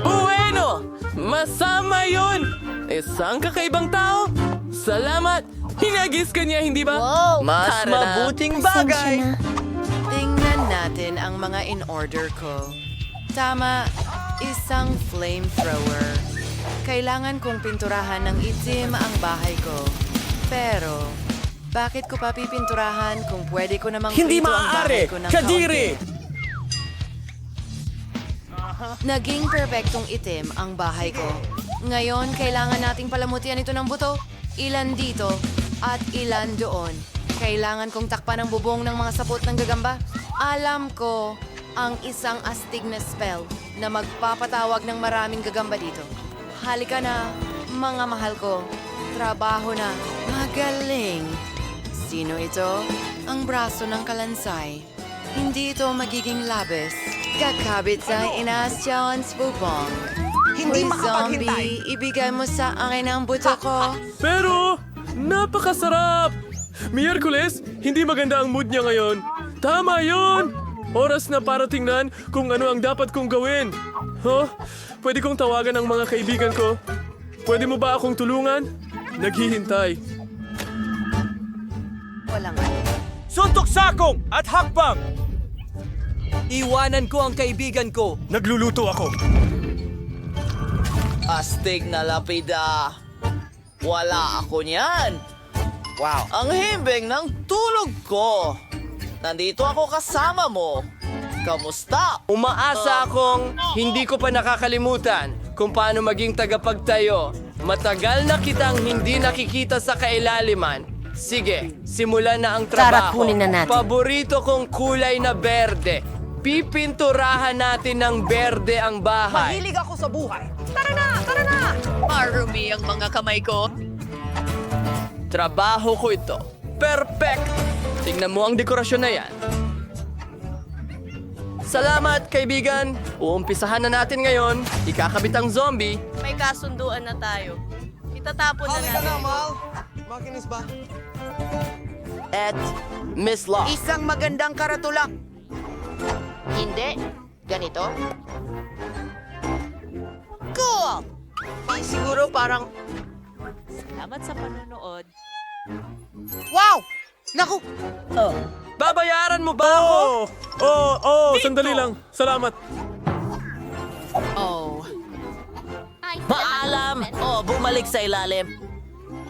Bueno! Masama yun! Isang kakaibang tao? Salamat! Hinagis ka niya, hindi ba? Mas Tara na. mabuting bagay! Tingnan natin ang mga in-order ko. Tama, isang flamethrower. Kailangan kong pinturahan ng itim ang bahay ko. Pero, bakit ko pa pipinturahan kung pwede ko namang Hindi prito ang bahay maaari! ko ng Kadiri! kaunti? Naging perpektong itim ang bahay ko. Ngayon, kailangan nating palamutian ito ng buto. Ilan dito at ilan doon. Kailangan kong takpan ang bubong ng mga sapot ng gagamba. Alam ko ang isang astig na spell na magpapatawag ng maraming gagamba dito. Halika na, mga mahal ko. Trabaho na. Magaling. Sino ito? Ang braso ng kalansay. Hindi ito magiging labis. Kakabit sa Inastyon's bubong. Hindi Uy, makapaghintay. zombie, ibigay mo sa akin ang buto ko. Pero, napakasarap! Miyerkules, hindi maganda ang mood niya ngayon. Tama yon! Oras na para tingnan kung ano ang dapat kong gawin. Huh? Pwede kong tawagan ang mga kaibigan ko. Pwede mo ba akong tulungan? Naghihintay. Walang Suntok sakong at hakbang! Iwanan ko ang kaibigan ko. Nagluluto ako. Astig na lapida. Wala ako niyan. Wow. Ang himbing ng tulog ko. Nandito ako kasama mo. Kamusta? Umaasa akong hindi ko pa nakakalimutan kung paano maging tagapagtayo. Matagal na kitang hindi nakikita sa kailaliman. Sige, simulan na ang trabaho. kunin na natin. Paborito kong kulay na berde. Pipinturahan natin ng berde ang bahay. Marumi ang mga kamay ko. Trabaho ko ito. Perfect! Tingnan mo ang dekorasyon na yan. Salamat, kaibigan. Uumpisahan na natin ngayon. Ikakabit ang zombie. May kasunduan na tayo. Itatapon na natin. Makinis ba? At Miss Law. Isang magandang karatula. Hindi. Ganito? Siguro parang... Salamat sa panonood. Wow! Naku! Babayaran mo ba ako? Sandali lang. Salamat. Paalam! Bumalik sa ilalim.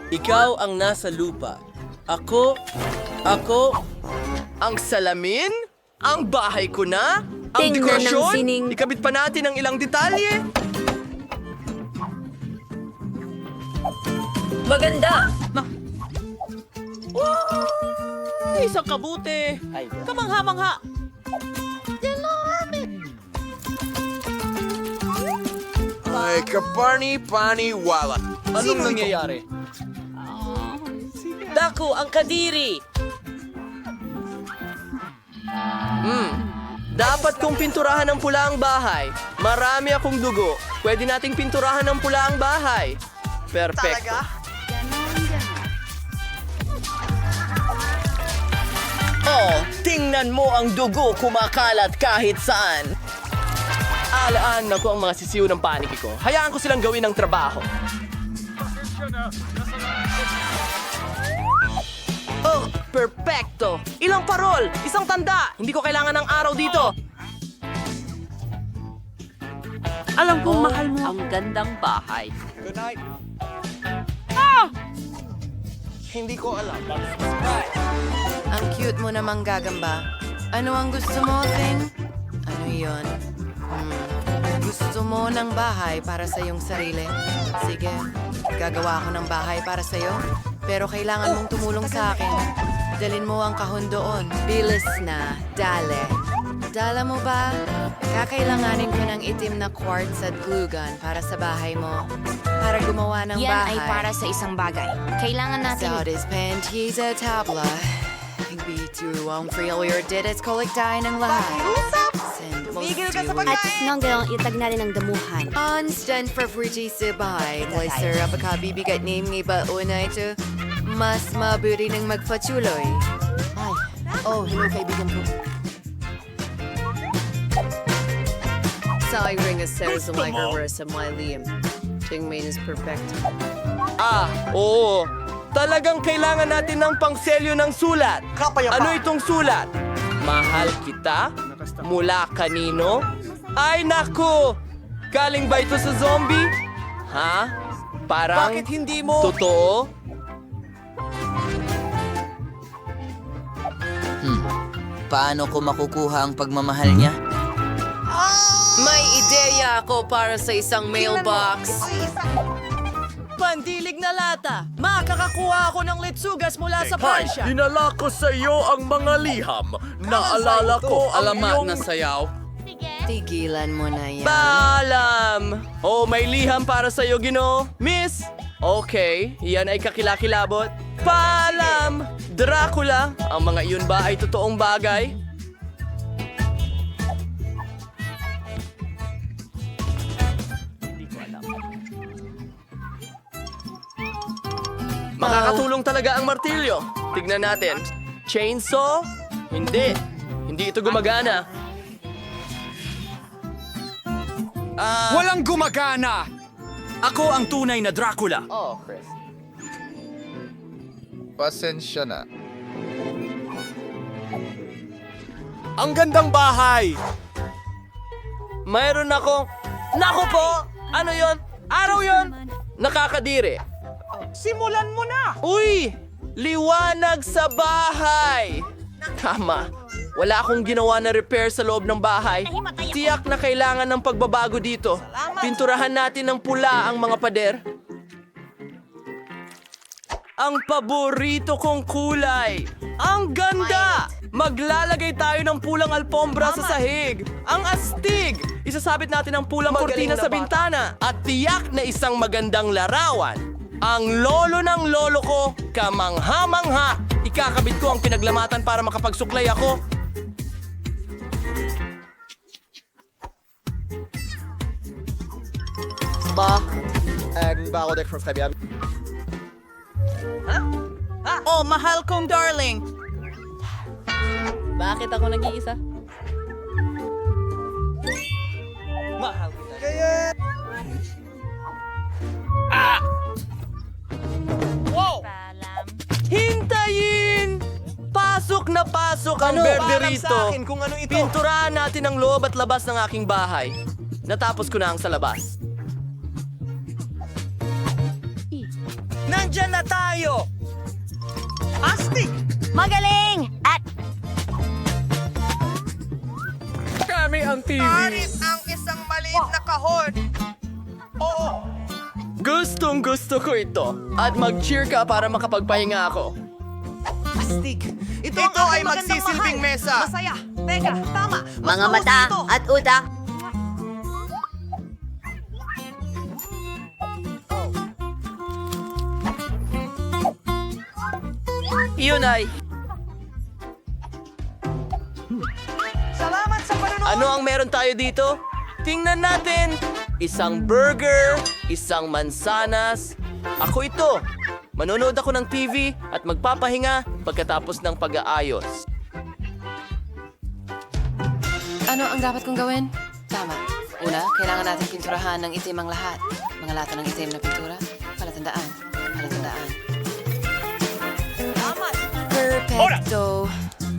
Ikaw ang nasa lupa. Ako, ang salamin? Ang bahay ko na? Ang Tingnan ng dekorasyon? sining- Ikabit pa natin ang ilang detalye? Maganda! Isang kabuti. Kamangha-mangha. Ay, kapani-pani-wala. Anong nangyayari? Daku, ang kadiri! Dapat kong pinturahan ng pula ang bahay. Marami akong dugo. Pwede nating pinturahan ng pula ang bahay. Perfecto. Tingnan mo ang dugo kumakalat kahit saan. Alaan na ko ang mga sisiw ng paniki ko. Hayaan ko silang gawin ang trabaho. Perfecto! Ilang parol! Isang tanda! Hindi ko kailangan ng araw dito! Alam kong mahal mo. Ang gandang bahay. Hindi ko alam. Ang cute mo namang gagamba. Ano ang gusto mo, Thing? Ano yon? Gusto mo ng bahay para sa iyong sarili? Sige, gagawa ako ng bahay para sa iyo. Pero kailangan mong tumulong sa akin. Dalin mo ang kahon doon. Bilis na. Dale. Dala mo ba? Kakailanganin ko ng itim na quartz at glue gun para sa bahay mo. Para gumawa ng Yan bahay. ay para sa isang bagay. Kailangan natin... Saudis panties at tabla. Bito ang failure did it kolektahin ng lahat. Send mo At nanggalang itag na rin ang damuhan. Constant for fruity sa bahay. May sarap kabibigat name ng iba una ito. Mas mabuti ng magpatuloy. Hello kaibigan ko. Sa ring a sa microverse sa my liam. Tingmain is perfect. Oo. Talagang kailangan natin ng pangselyo ng sulat. Ano itong sulat? Mahal kita? Mula kanino? Ay naku! Galing ba ito sa zombie? Ha? Parang... Bakit hindi mo? Totoo? Paano ko makukuha ang pagmamahal niya? May ideya ako para sa isang mailbox. Pandilig na lata! Makakakuha ako ng litsugas mula sa Pransya! Dinala ko sa iyo ang mga liham. Naalala ko ang iyong... sayaw. Tigilan mo na yan. Paalam! May liham para sa'yo, Ginoo. Miss! Okay, yan ay kakilakilabot. Paalam! Dracula! Ang mga iyon ba ay totoong bagay? Makakatulong talaga ang martilyo. Tignan natin. Chainsaw? Hindi. Hindi ito gumagana. Walang gumagana! Ako ang tunay na Dracula. Chris. Pasensya na. Ang gandang bahay! Mayroon akong... Naku po! Ano yon? Araw yon? Nakakadiri. Simulan mo na! Uy! Liwanag sa bahay! Tama. Wala akong ginawa na repair sa loob ng bahay. Tiyak na kailangan ng pagbabago dito. Pinturahan natin ng pula ang mga pader. Ang paborito kong kulay! Ang ganda! Maglalagay tayo ng pulang alpombra sa sahig! Ang astig! Isasabit natin ang pulang kortina sa bintana! At tiyak na isang magandang larawan! Ang lolo ng lolo ko, kamangha-mangha! Ikakabit ko ang pinaglamatan para makapagsuklay ako. Barodek from Fabian. Oh, mahal kong darling. Bakit ako nag-iisa? Hintayin! Pasok na pasok ang berde rito. kung ano ito. Pinturahan natin ang loob at labas ng aking bahay. Natapos ko na ang sa labas. Nandyan na tayo! Astig! Magaling! At Kami ang TV. ang isang maliit na kahon. Gustong gusto ko ito. At mag-cheer ka para makapagpahinga ako. Astig! Ito ay magsisilbing mesa. Masaya. Teka, tama. Mga mata at utak. Iyon ay... Salamat sa panonood! Ano ang meron tayo dito? Tingnan natin. Isang burger, isang mansanas. Ako ito. Manonood ako ng TV at magpapahinga pagkatapos ng pag-aayos. Ano ang dapat kong gawin? Tama. Una, kailangan natin pinturahan ng itim ang lahat. Mga lata ng itim na pintura. Palatandaan. Palatandaan. Perfecto.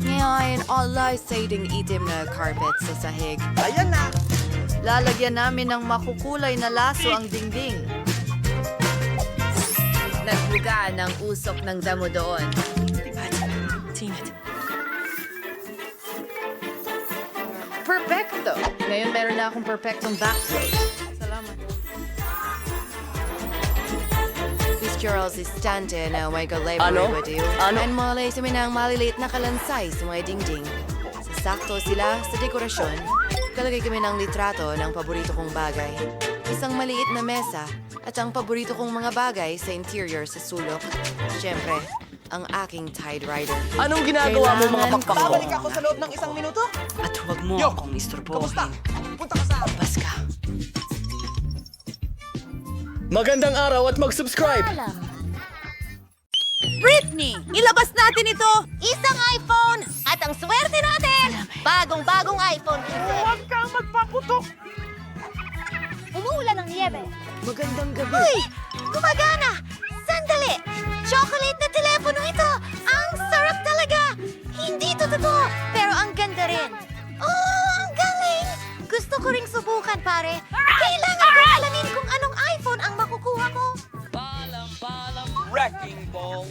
Ngayon, alay sa itim na carpet sa sahig. Ayan na! Lalagyan namin ng makukulay na laso ang dingding. Nagbuga ng usok ng damo doon. Perfecto! Ngayon meron na akong perfectong backplate. Salamat. Charles istante na may galay Ano? bariwadiw. Ano? And malay sa minang maliliit na kalansay sa mga dingding. Sasakto sila sa dekorasyon. Kalagay kami ng litrato ng paborito kong bagay. Isang maliit na mesa at ang paborito kong mga bagay sa interior sa sulok. Siyempre, ang aking Tide Rider. Anong ginagawa mo mga pakpak ko? Babalik ako sa loob ng isang minuto. At huwag mo akong istorbohin. Kamusta? Punta ka sa... Bas ka. Magandang araw at mag-subscribe. Britney, ilabas natin ito! Isang iPhone! At ang swerte natin! Bagong-bagong iPhone. Huwag kang magpaputok! Umuulan ng niebe. Magandang gabi. Uy! Gumagana! Sandali! Chocolate na telepono ito! Ang sarap talaga! Hindi to totoo, pero ang ganda rin. Oh, ang galing! Gusto ko ring subukan, pare. Kailangan ko alamin kung anong iPhone ang makukuha mo. Wrecking ball.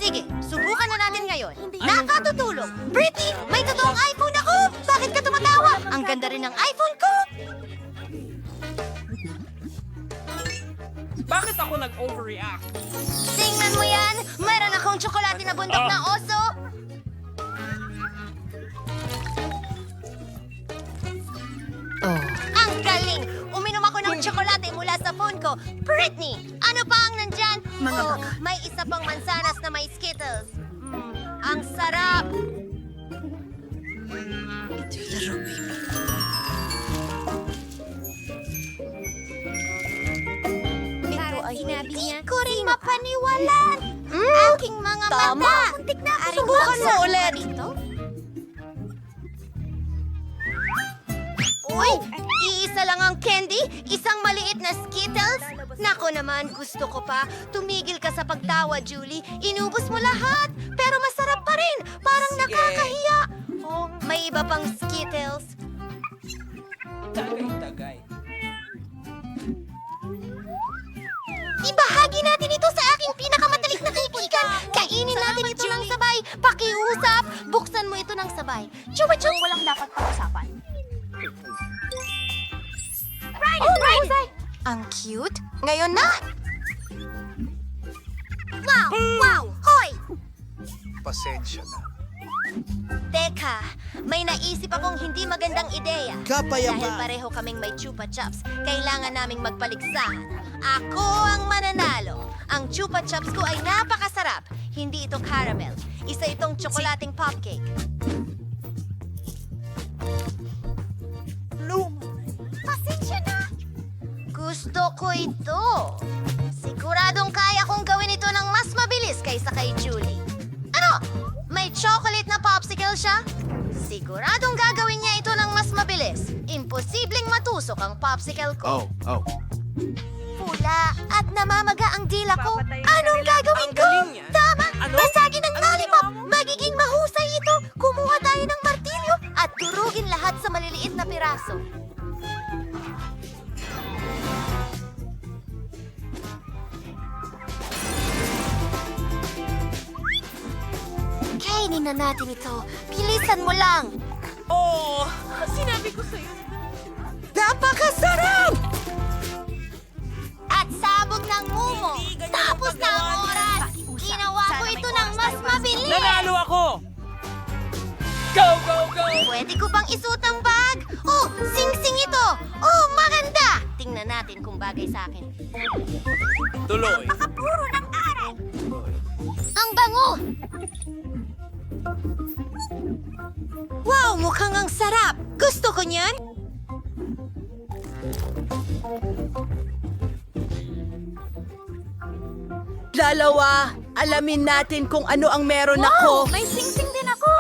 Sige, subukan na natin ngayon. Nakatutulong! Britney, may totoong iPhone ako! Bakit ka tumatawa? Ang ganda rin ng iPhone ko! Bakit ako nag-overreact? Tingnan mo yan! Mayroon akong tsokolate na bundok na oso! Oh, Ang galing! Uminom ako ng tsokolate mula sa phone ko. Britney, ano pa ang nandyan? May isa pang mansanas na may Skittles. Ang sarap! Ito ay hindi ko rin mapaniwalaan. Aking mga mata! Muntik na ako subukan mo ulit! Uy! Iisa lang ang candy? Isang maliit na Skittles? Nako naman, gusto ko pa. Tumigil ka sa pagtawa, Julie. Inubos mo lahat. Pero masarap pa rin. Parang nakakahiya. Oh, may iba pang Skittles. Tagay. Ibahagi natin ito sa aking pinakamatalik na kaibigan. Kainin natin ito ng sabay. Pakiusap. Buksan mo ito ng sabay. Chupa-chup. Walang dapat pag-usapan. Ryan! Ang cute. Ngayon na! Wow! Wow! Hoy! Pasensya na. Teka, may naisip akong hindi magandang ideya. Kapayapaan. Dahil pareho kaming may chupa chups, kailangan naming magpaligsahan. Ako ang mananalo. Ang chupa chups ko ay napakasarap. Hindi ito caramel. Isa itong tsokolating popcake. Pasensya na. Gusto ko ito. Siguradong kaya kong gawin ito ng mas mabilis kaysa kay Julie. Ano? May chocolate na popsicle siya? Siguradong gagawin niya ito ng mas mabilis. Imposibleng matusok ang popsicle ko. Pula at namamaga ang dila ko. Anong gagawin ko? Tama! Basagin ang lollipop! Magiging mahusay ito! Kumuha tayo ng martilyo at durugin lahat sa maliliit na piraso. Kainin na natin ito. Bilisan mo lang. Napakasarap! At sabog ng mumo. Tapos na ang oras. Ginawa ko ito ng mas mabilis. Nanalo ako! Pwede ko bang isuot ang bag? Oh, sing-sing ito. Oh, maganda. Tingnan natin kung bagay sa akin. Tuloy. Puro ng aral. Ang bango. Wow, mukhang ang sarap. Gusto ko niyan. Dalawa, alamin natin kung ano ang meron ako. May sing-sing din ako.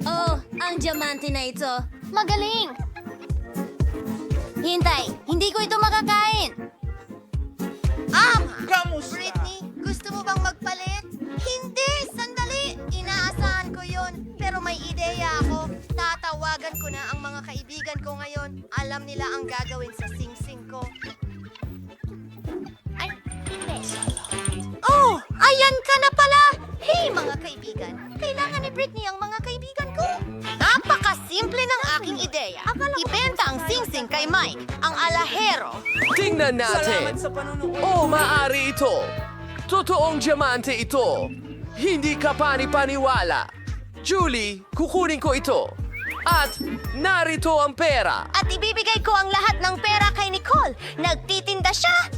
Oh, ang diamante na ito. Magaling. Hintay, hindi ko ito makakain. Britney, gusto mo bang magpalit? Hindi, sandali. Inaasahan ko yon. Pero may ideya ako. Tatawagan ko na ang mga kaibigan ko ngayon. Alam nila ang gagawin sa sing-sing ko. Ay, hindi. Oh, ayan ka na pala! Hey, mga kaibigan! Kailangan ni Britney ang mga kaibigan ko. Napakasimple ng aking ideya. Ibenta ang sing-sing kay Mike, ang alahero. Tingnan natin. Oh, maaari ito. Totoong diamante ito. Hindi ka panipaniwala. Julie, kukunin ko ito. At narito ang pera. At ibibigay ko ang lahat ng pera kay Nicole. Nagtitinda siya.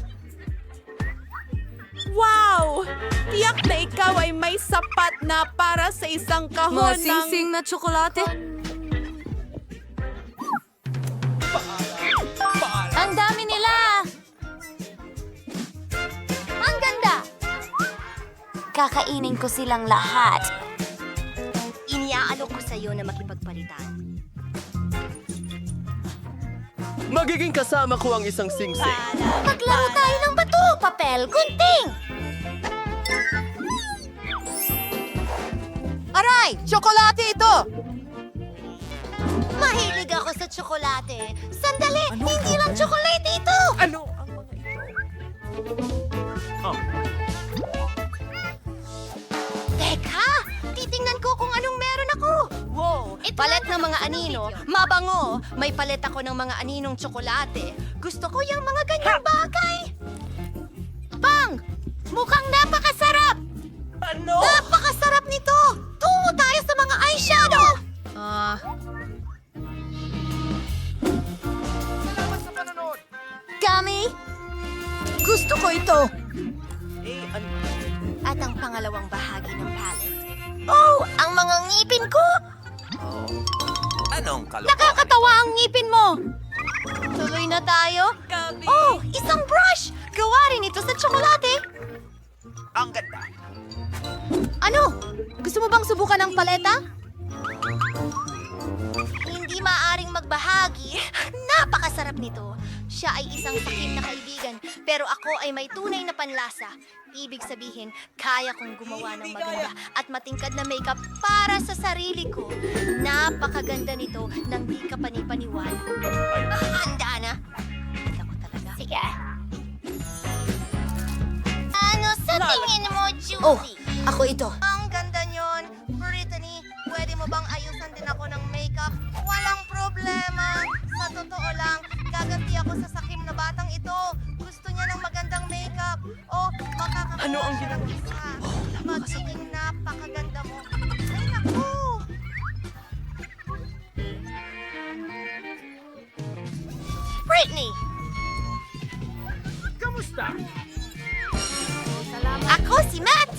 Wow! Tiyak na ikaw ay may sapat na para sa isang kahon Mga sing-sing na tsokolate. Ang dami nila! Ang ganda! Kakainin ko silang lahat. Iniaalok ko sa'yo na makipagpalitan. Magiging kasama ko ang isang sing-sing. Maglaro tayo ng bato, papel, gunting! Aray! Tsokolate ito! Mahilig ako sa tsokolate. Sandali! Hindi lang tsokolate ito! Ano ang mga ito? Teka! Titingnan ko kung anong meron ako. Wow! Palet ng mga anino. Mabango! May palet ako ng mga aninong tsokolate. Gusto ko yung mga ganyang bagay. Pang! Mukhang napakasarap! Ano? Napakasarap nito! Tungo tayo sa mga eyeshadow! Gummy! Gusto ko ito! At ang pangalawang bahagi ng palette. Oh! Ang mga ngipin ko! Anong kalokohan? Nakakatawa ang ngipin mo! Tuloy na tayo? Oh! Isang brush! Gawa rin ito sa tsokolate! Ang ganda. Ano? Gusto mo bang subukan ng paleta? Hindi maaring magbahagi. Napakasarap nito. Siya ay isang sakim na kaibigan, pero ako ay may tunay na panlasa. Ibig sabihin, kaya kong gumawa ng maganda at matingkad na makeup para sa sarili ko. Napakaganda nito nang di ka panipaniwala. Handa na? Ako talaga. Sige. Ano sa tingin mo, Julie? Oh, ako ito. Ang ganda nyon. Brittany, pwede mo bang ayusan din ako ng makeup. Walang problema. Sa totoo lang, gaganti ako sa sakim na batang ito. Gusto niya ng magandang makeup. O, makakakita Ano ang siya ng isa. Magiging napakaganda mo. Ay, naku! Britney! Kamusta? Ako si Matt!